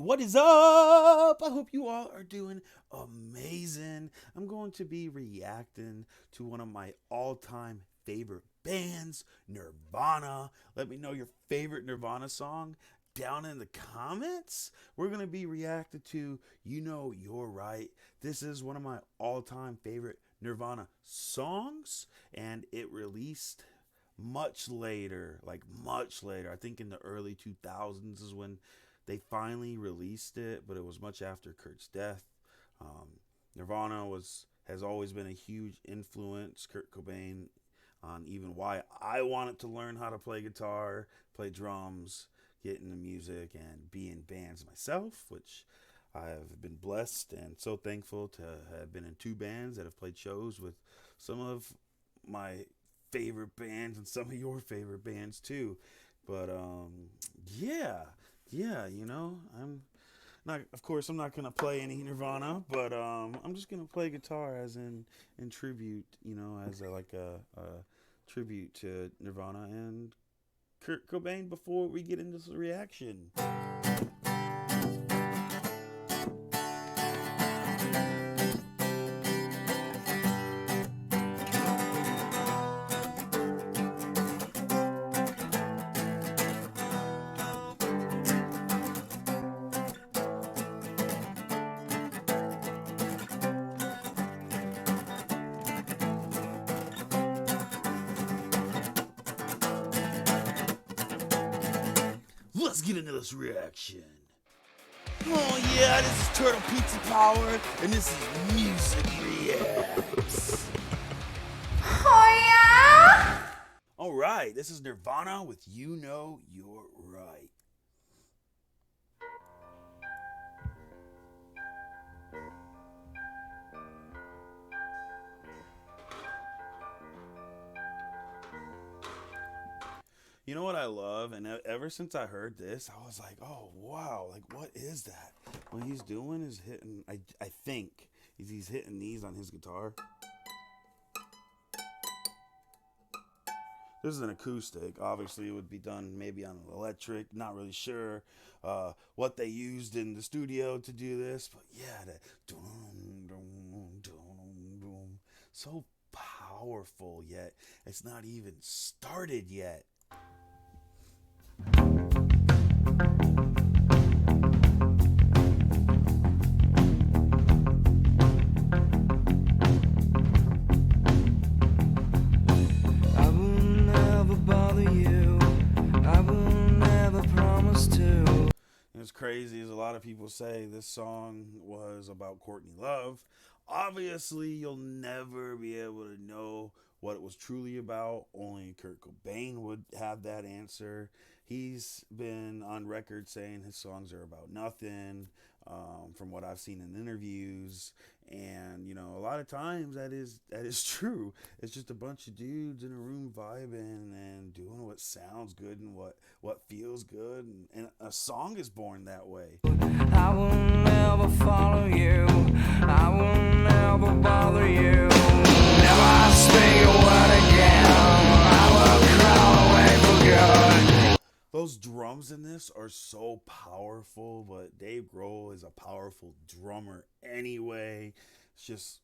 What is up? I hope you all are doing amazing. I'm going to be reacting to one of my all-time favorite bands, Nirvana. Let me know your favorite Nirvana song down in the comments. We're going to be reacting to You Know You're Right. This is one of my all-time favorite Nirvana songs, and it released much later, I think in the early 2000s is when they finally released it, but it was much after Kurt's death. Nirvana has always been a huge influence, Kurt Cobain, on even why I wanted to learn how to play guitar, play drums, get into music, and be in bands myself, which I have been blessed and so thankful to have been in two bands that have played shows with some of my favorite bands and some of your favorite bands too. But I'm not, of course, I'm not gonna play any Nirvana, but I'm just gonna play guitar as in tribute, as a tribute to Nirvana and Kurt Cobain before we get into this reaction. Let's get into this reaction. Oh yeah, this is Turtle Pizza Power, and this is Music Reacts. Oh yeah? Alright, this is Nirvana with You Know You're Right. You know what I love, and ever since I heard this, I was like, oh wow, like what is that? What he's doing is hitting, I think he's hitting these on his guitar. This is an acoustic. Obviously it would be done maybe on an electric, not really sure what they used in the studio to do this, but yeah, that so powerful, yet it's not even started yet. It's crazy, as a lot of people say this song was about Courtney Love. Obviously, you'll never be able to know what it was truly about. Only Kurt Cobain would have that answer. He's been on record saying his songs are about nothing, from what I've seen in interviews. And a lot of times that is true. It's just a bunch of dudes in a room vibing and doing what sounds good and what feels good, and a song is born that way. I will never follow you, I will never bother you, never speak a word again, I will crawl away for good. Those drums in this are so powerful, but Dave Grohl is a powerful drummer anyway. It's just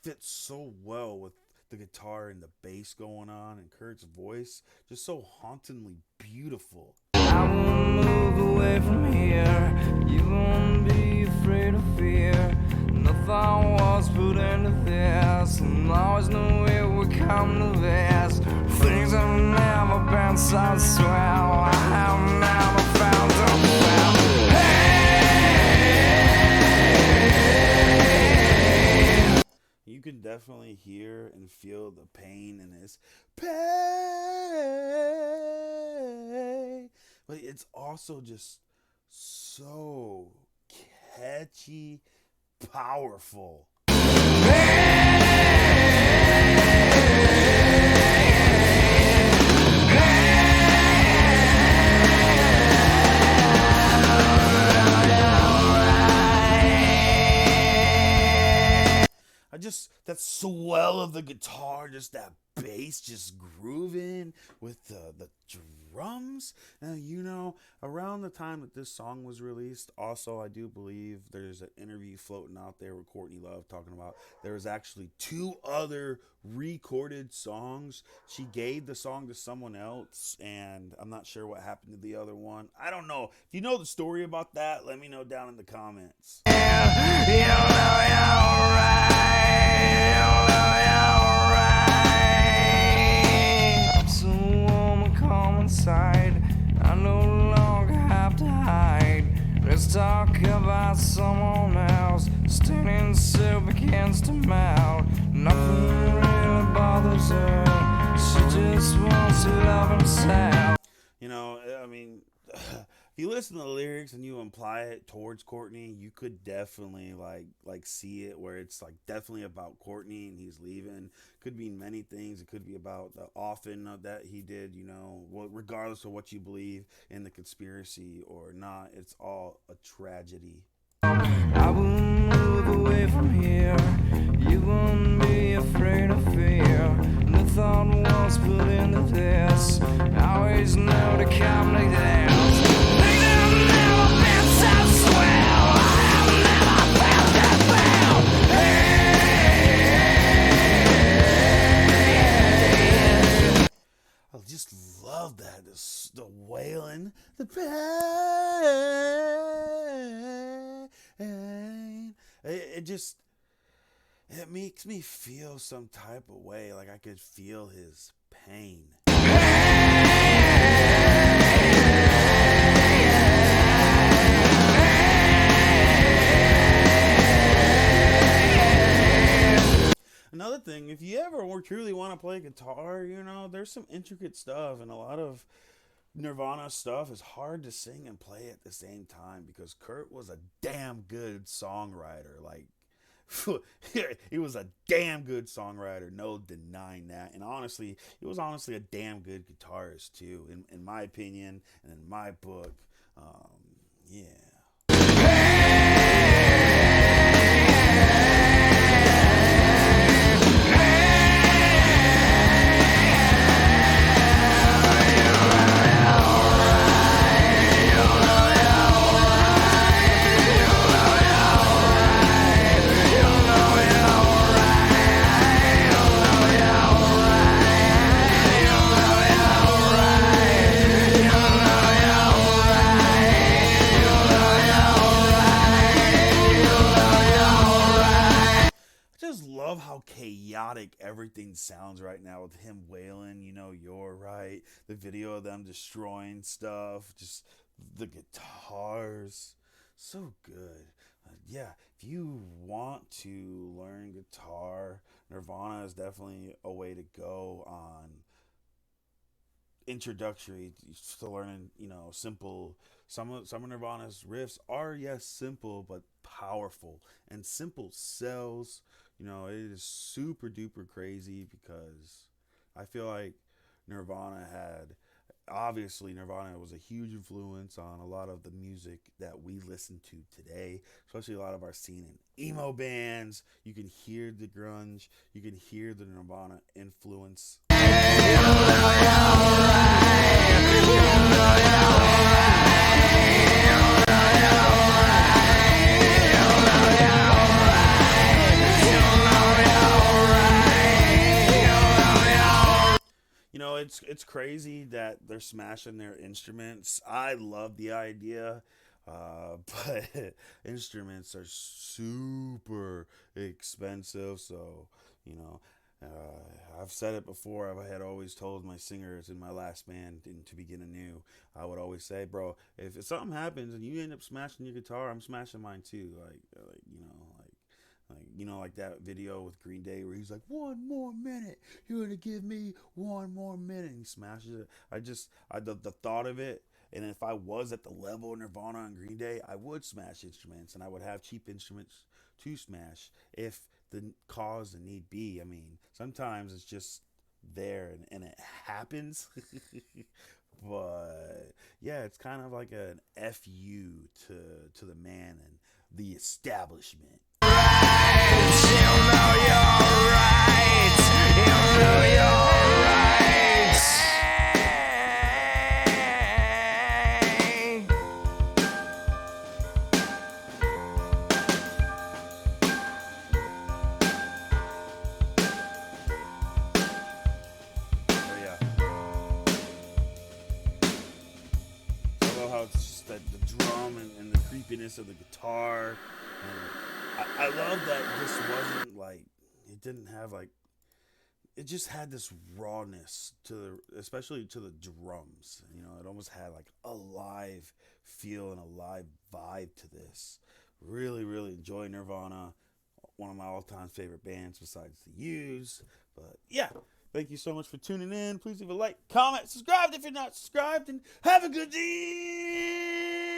fits so well with the guitar and the bass going on, and Kurt's voice just so hauntingly beautiful. I will move away from here, you won't be afraid of fear. Nothing was put into this, and always knew it would come to this. Things have never been so swell, I have never found a well. Hey! You can definitely hear and feel the pain in his pain, but it's also just so catchy, powerful. That swell of the guitar, just that bass just grooving with the drums. Now, around the time that this song was released, also I do believe there's an interview floating out there with Courtney Love talking about there was actually 2 other recorded songs. She gave the song to someone else, and I'm not sure what happened to the other one. I don't know. If you know the story about that, let me know down in the comments. Inside, I no longer have to hide. Let's talk about someone else. Standing still begins to melt. Nothing really bothers her. She just wants to love himself. I mean, if you listen to the lyrics and you apply it towards Courtney, you could definitely like see it where it's like definitely about Courtney and he's leaving. Could be many things. It could be about the often that he did, regardless of what you believe in the conspiracy or not, it's all a tragedy. I will move away from here. You won't be afraid of fear. The thought was put into this. I always know to come like this. Things have never been so swell. I have never felt that feel. Hey. I just love that. The wailing, the pain. It makes me feel some type of way, like I could feel his pain. Another thing, if you ever truly want to play guitar, there's some intricate stuff, and a lot of Nirvana stuff is hard to sing and play at the same time because Kurt was a damn good songwriter. Like, he was a damn good songwriter, no denying that. And honestly, he was honestly a damn good guitarist too, in my opinion and in my book. Yeah. How chaotic everything sounds right now with him wailing, you're right. The video of them destroying stuff, just the guitars, so good. Yeah, if you want to learn guitar, Nirvana is definitely a way to go on introductory to learning, simple. Some of Nirvana's riffs are, yes, simple but powerful, and simple sells. It is super duper crazy because I feel like Nirvana was a huge influence on a lot of the music that we listen to today, especially a lot of our scene and emo bands. You can hear the grunge, you can hear the Nirvana influence. It's crazy that they're smashing their instruments. I love the idea, but instruments are super expensive. So, I've said it before. I had always told my singers in my last band and to begin anew, I would always say, bro, if something happens and you end up smashing your guitar, I'm smashing mine too. Like that video with Green Day where he's like, 1 more minute, you're gonna give me 1 more minute, and he smashes it. The thought of it, and if I was at the level of Nirvana and Green Day, I would smash instruments, and I would have cheap instruments to smash if the cause and need be. I mean, sometimes it's just there and it happens. But yeah, it's kind of like an FU to the man and the establishment. love how it's just that the drum and the creepiness of the guitar. And I love that this wasn't like, it didn't have like, it just had this rawness to especially to the drums. You know, it almost had like a live feel and a live vibe to this. Really, really enjoy Nirvana. One of my all-time favorite bands besides the Used. But yeah, thank you so much for tuning in. Please leave a like, comment, subscribe if you're not subscribed, and have a good day.